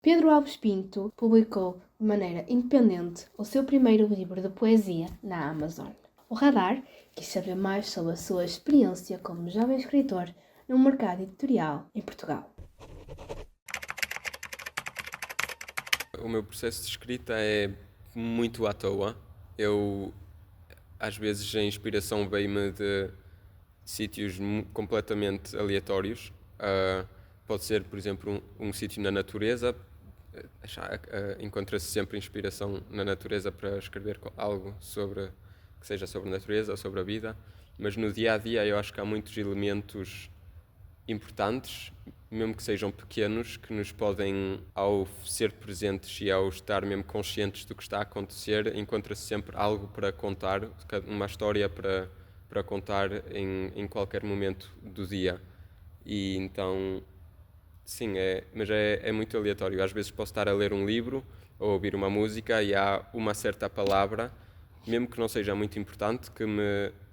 Pedro Alves Pinto publicou de maneira independente o seu primeiro livro de poesia na Amazon. O Radar quis saber mais sobre a sua experiência como jovem escritor no mercado editorial em Portugal. O meu processo de escrita é muito à toa. Eu, às vezes, a inspiração veio-me de sítios completamente aleatórios. Pode ser, por exemplo, um sítio na natureza. Encontra-se sempre inspiração na natureza para escrever algo que seja sobre a natureza ou sobre a vida. Mas no dia a dia eu acho que há muitos elementos importantes, mesmo que sejam pequenos, que nos podem, ao ser presentes e ao estar mesmo conscientes do que está a acontecer, encontra-se sempre algo para contar, uma história para contar em qualquer momento do dia. E então, sim, mas é muito aleatório. Às vezes posso estar a ler um livro ou ouvir uma música e há uma certa palavra, mesmo que não seja muito importante, que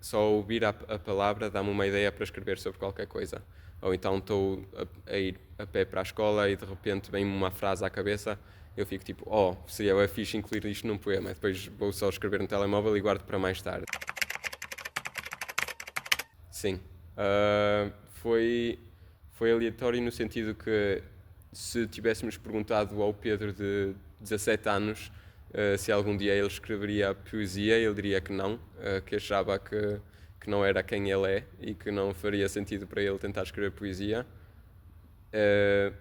só ouvir a palavra dá-me uma ideia para escrever sobre qualquer coisa. Ou então estou a ir a pé para a escola e de repente vem-me uma frase à cabeça, eu fico tipo, seria fixe incluir isto num poema. Depois vou só escrever no telemóvel e guardo para mais tarde. Sim. Ah, foi aleatório no sentido que se tivéssemos perguntado ao Pedro de 17 anos se algum dia ele escreveria poesia, ele diria que não, que achava que não era quem ele é e que não faria sentido para ele tentar escrever poesia.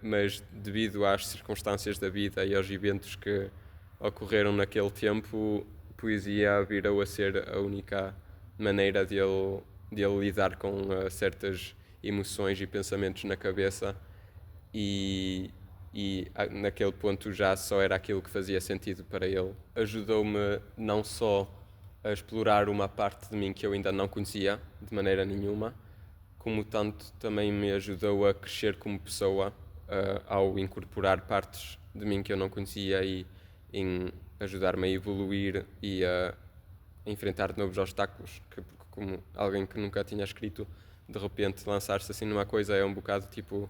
Mas devido às circunstâncias da vida e aos eventos que ocorreram naquele tempo, poesia virou a ser a única maneira de ele lidar com certas emoções e pensamentos na cabeça e naquele ponto já só era aquilo que fazia sentido para ele. Ajudou-me não só a explorar uma parte de mim que eu ainda não conhecia de maneira nenhuma, como tanto também me ajudou a crescer como pessoa ao incorporar partes de mim que eu não conhecia e em ajudar-me a evoluir e a enfrentar novos obstáculos, porque como alguém que nunca tinha escrito, de repente lançar-se assim numa coisa é um bocado tipo,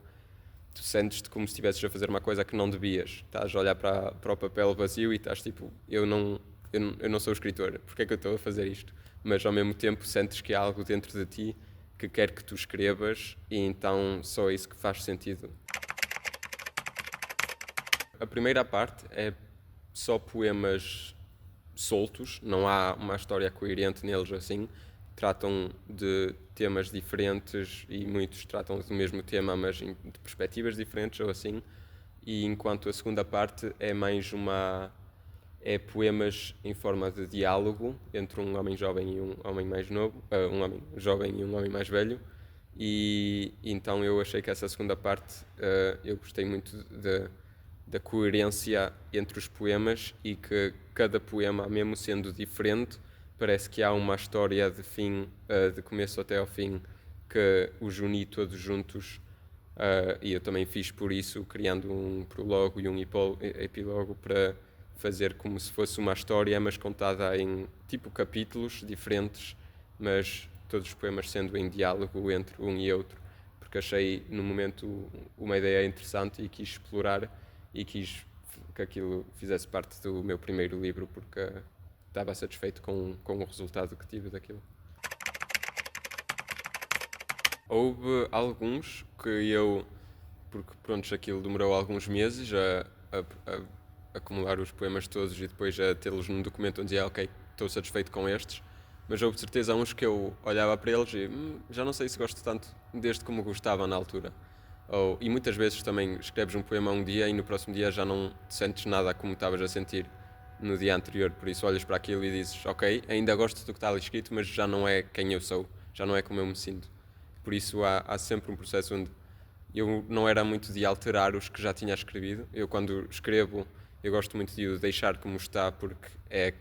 tu sentes-te como se estivesses a fazer uma coisa que não devias, estás a olhar para o papel vazio e estás tipo, eu não sou escritor, porque é que eu estou a fazer isto? Mas ao mesmo tempo sentes que há algo dentro de ti que quer que tu escrevas e então só isso que faz sentido. A primeira parte é só poemas soltos, não há uma história coerente neles assim. Tratam de temas diferentes e muitos tratam do mesmo tema, mas de perspectivas diferentes ou assim. E enquanto a segunda parte é mais é poemas em forma de diálogo entre um homem jovem e um homem mais novo, um homem jovem e um homem mais velho. E então eu achei que essa segunda parte eu gostei muito da coerência entre os poemas e que cada poema, mesmo sendo diferente, parece que há uma história de fim, de começo até ao fim, que os uni todos juntos. E eu também fiz por isso, criando um prólogo e um epílogo para fazer como se fosse uma história, mas contada em tipo capítulos diferentes, mas todos os poemas sendo em diálogo entre um e outro, porque achei no momento uma ideia interessante e quis explorar e quis que aquilo fizesse parte do meu primeiro livro, porque estava satisfeito com o resultado que tive daquilo. Houve alguns que porque pronto, aquilo demorou alguns meses a acumular os poemas todos e depois a tê-los num documento onde dizia, ok, estou satisfeito com estes, mas houve de certeza uns que eu olhava para eles e já não sei se gosto tanto deste como gostava na altura. E muitas vezes também escreves um poema um dia e no próximo dia já não te sentes nada como estavas a sentir no dia anterior, por isso olhas para aquilo e dizes, ok, ainda gosto do que está ali escrito, mas já não é quem eu sou, já não é como eu me sinto. Por isso há sempre um processo onde eu não era muito de alterar os que já tinha escrevido. Eu quando escrevo, eu gosto muito de o deixar como está porque é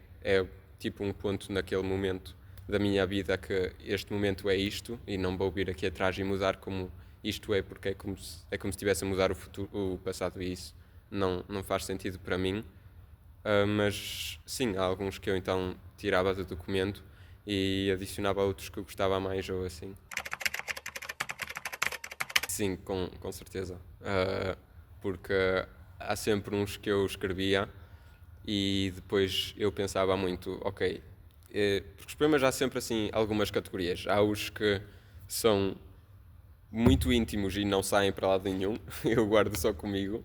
tipo um ponto naquele momento da minha vida que este momento é isto e não vou vir aqui atrás e mudar como isto é porque é como se estivesse a mudar o futuro, o passado e isso não faz sentido para mim. Mas sim, há alguns que eu então tirava do documento e adicionava outros que eu gostava mais ou assim. Sim, com certeza. Porque há sempre uns que eu escrevia e depois eu pensava muito, ok, porque os poemas há sempre assim algumas categorias. Há os que são muito íntimos e não saem para lado nenhum, eu guardo só comigo.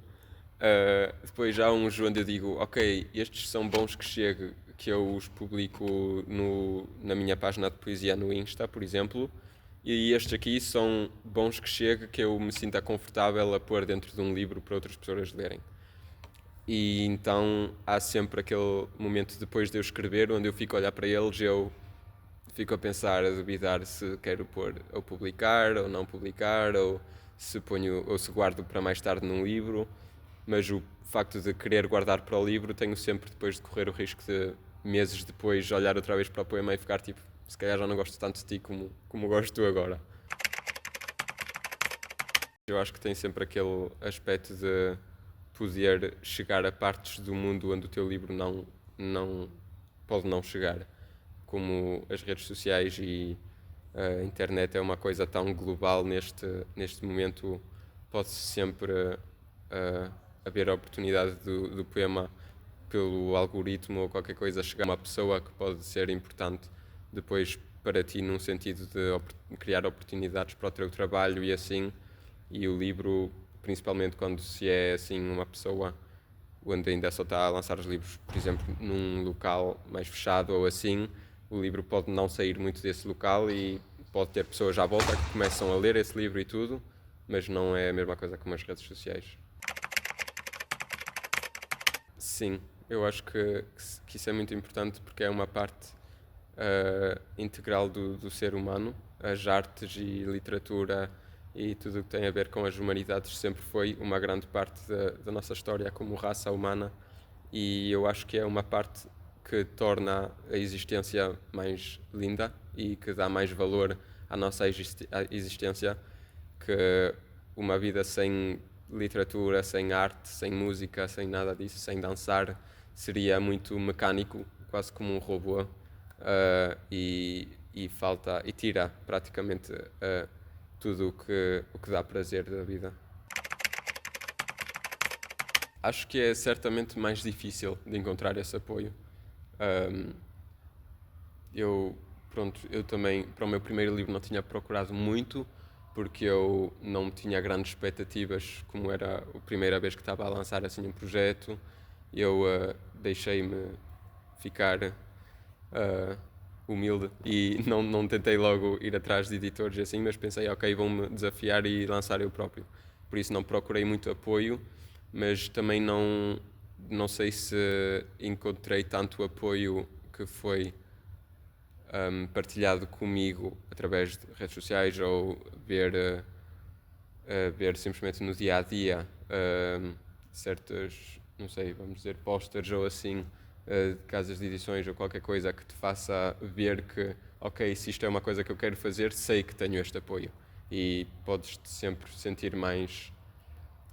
Depois há uns onde eu digo, ok, estes são bons que chegue, que eu os publico na minha página de poesia no Insta, por exemplo, e estes aqui são bons que chegue, que eu me sinta confortável a pôr dentro de um livro para outras pessoas lerem. E então há sempre aquele momento depois de eu escrever, onde eu fico a olhar para eles, eu fico a pensar, a duvidar se quero pôr ou publicar ou não publicar, ou se ponho ou se guardo para mais tarde num livro. Mas o facto de querer guardar para o livro, tenho sempre depois de correr o risco de meses depois olhar outra vez para o poema e ficar tipo, se calhar já não gosto tanto de ti como gosto agora. Eu acho que tem sempre aquele aspecto de poder chegar a partes do mundo onde o teu livro não pode não chegar, como as redes sociais e a internet é uma coisa tão global neste momento, pode-se sempre haver a oportunidade do poema pelo algoritmo ou qualquer coisa chegar a uma pessoa que pode ser importante depois para ti num sentido de criar oportunidades para o teu trabalho e assim, e o livro, principalmente quando se é assim uma pessoa onde ainda só está a lançar os livros, por exemplo, num local mais fechado ou assim, o livro pode não sair muito desse local e pode ter pessoas à volta que começam a ler esse livro e tudo, mas não é a mesma coisa como as redes sociais. Sim, eu acho que isso é muito importante porque é uma parte integral do ser humano. As artes e literatura e tudo o que tem a ver com as humanidades sempre foi uma grande parte da nossa história como raça humana e eu acho que é uma parte que torna a existência mais linda e que dá mais valor à nossa existência que uma vida sem literatura, sem arte, sem música, sem nada disso, sem dançar, seria muito mecânico, quase como um robô, e falta e tira praticamente tudo o que dá prazer da vida. Acho que é certamente mais difícil de encontrar esse apoio. Um, eu também, para o meu primeiro livro, não tinha procurado muito, porque eu não tinha grandes expectativas, como era a primeira vez que estava a lançar assim um projeto. Eu deixei-me ficar humilde e não tentei logo ir atrás de editores e assim, mas pensei, ok, vou-me desafiar e lançar eu próprio. Por isso não procurei muito apoio, mas também não sei se encontrei tanto apoio que foi partilhado comigo através de redes sociais ou ver simplesmente no dia a dia certas, não sei, vamos dizer, posters ou assim, de casas de edições ou qualquer coisa que te faça ver que, ok, se isto é uma coisa que eu quero fazer, sei que tenho este apoio e podes-te sempre sentir mais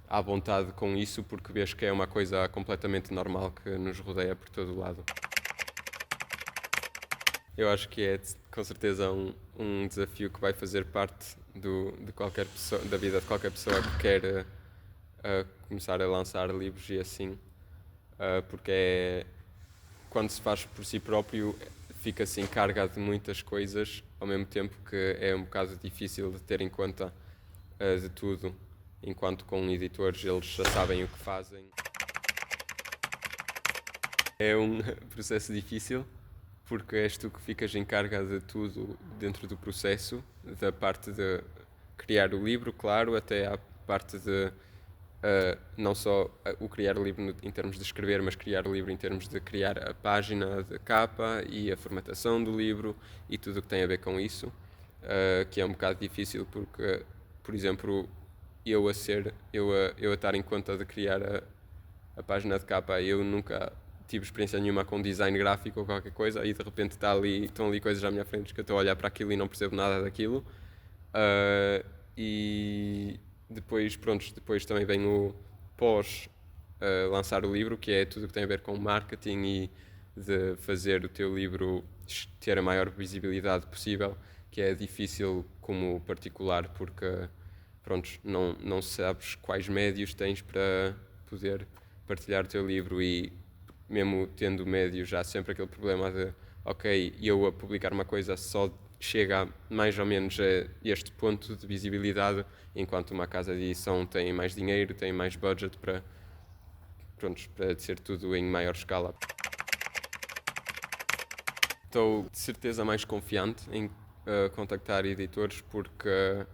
à vontade com isso porque vês que é uma coisa completamente normal que nos rodeia por todo o lado. Eu acho que é com certeza um desafio que vai fazer parte de qualquer pessoa, da vida de qualquer pessoa que quer começar a lançar livros e assim, porque quando se faz por si próprio fica-se encarregado de muitas coisas, ao mesmo tempo que é um bocado difícil de ter em conta de tudo, enquanto com editores eles já sabem o que fazem. É um processo difícil, porque és tu que ficas encarregado de tudo dentro do processo, da parte de criar o livro, claro, até à parte de não só o criar o livro em termos de escrever, mas criar o livro em termos de criar a página de capa e a formatação do livro e tudo o que tem a ver com isso, que é um bocado difícil porque, por exemplo, eu a estar em conta de criar a página de capa, eu nunca tive experiência nenhuma com design gráfico ou qualquer coisa e de repente estão ali coisas à minha frente que eu estou a olhar para aquilo e não percebo nada daquilo. E depois também vem o pós lançar o livro, que é tudo o que tem a ver com marketing e de fazer o teu livro ter a maior visibilidade possível, que é difícil como particular porque não sabes quais médios tens poder partilhar o teu livro e, mesmo tendo médio, já há sempre aquele problema de, ok, eu a publicar uma coisa só chega mais ou menos a este ponto de visibilidade, enquanto uma casa de edição tem mais dinheiro, tem mais budget para, pronto, para ser tudo em maior escala. Estou de certeza mais confiante em contactar editores porque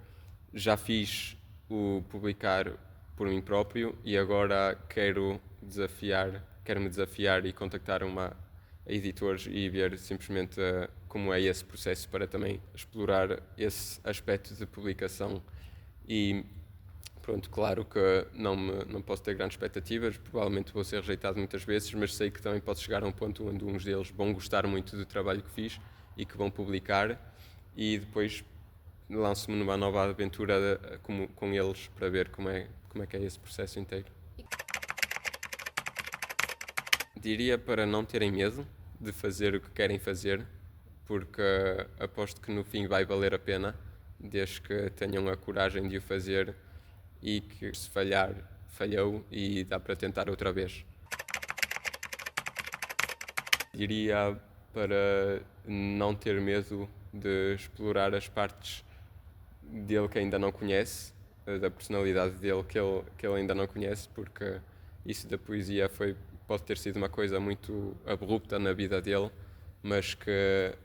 já fiz o publicar por mim próprio e agora quero-me desafiar e contactar editores e ver simplesmente como é esse processo para também explorar esse aspecto de publicação. E pronto, claro que não posso ter grandes expectativas, provavelmente vou ser rejeitado muitas vezes, mas sei que também posso chegar a um ponto onde uns deles vão gostar muito do trabalho que fiz e que vão publicar, e depois lanço-me numa nova aventura com eles para ver como é que é esse processo inteiro. Diria para não terem medo de fazer o que querem fazer, porque aposto que no fim vai valer a pena, desde que tenham a coragem de o fazer e que se falhar, falhou e dá para tentar outra vez. Diria para não ter medo de explorar as partes dele que ainda não conhece, da personalidade dele que ele ainda não conhece, porque isso da poesia pode ter sido uma coisa muito abrupta na vida dele, mas que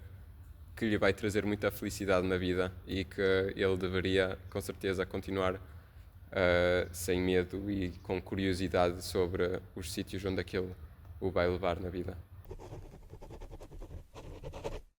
lhe vai trazer muita felicidade na vida e que ele deveria, com certeza, continuar sem medo e com curiosidade sobre os sítios onde aquilo o vai levar na vida.